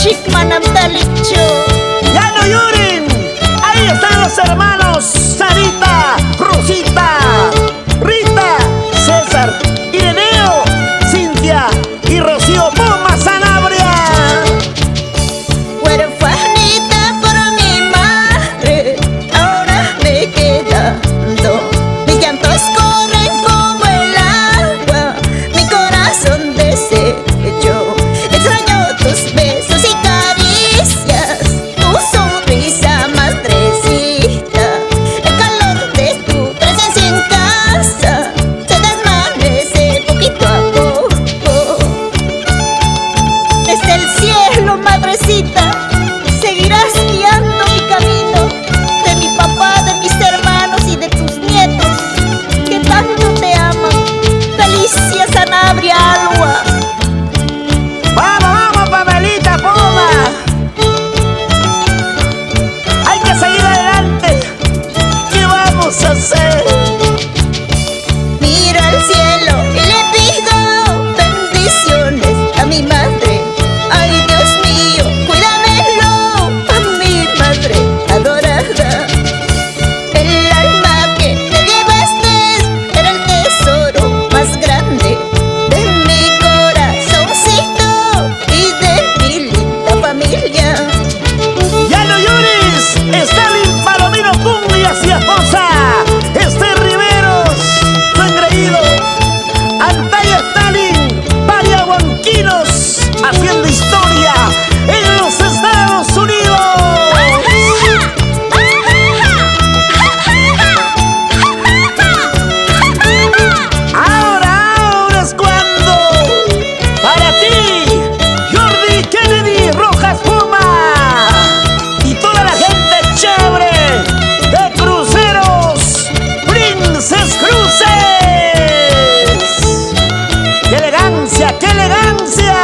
Chikmanam Talicho. ¡Ya no lloren! Ahí están los hermanos Sarita, Rosita, Rita, César, Ireneo, Cintia y Rocío Poma Sanabria. Huerfanita por mi madre, ahora me quedando. Mis llantos corren como el agua, mi corazón deshecho. Extraño tus besos y caricias, tu sonrisa madrecita. El calor de tu presencia en casa se desvanece poquito a poco. Desde el cielo, madrecita, seguirás guiando mi camino, de mi papá, de mis hermanos y de tus nietos, que tanto te aman. Felicia Sanabria Alua. ¡Vamos, vamos, Pamelita Poma! Hay que seguir adelante. ¿Qué vamos a hacer? Miro al cielo y le pido bendiciones a mi madre. Ay, Dios mío, cuídamelo a mi madre adorada. El alma que te llevaste era el tesoro más grande de mi corazoncito y de mi linda familia. ¡Ya no llores! Stalin Palomino Cumbia y esposa. Esther Riveros, su engreído. Altaya Stalin, Pariahuanquinos, haciendo historia en los Estados Unidos. Ahora es cuando, para ti, Jordi Kennedy Rojas Puma y toda la gente chévere de Cruceros Princess Cruises. ¡Qué elegancia, qué elegancia!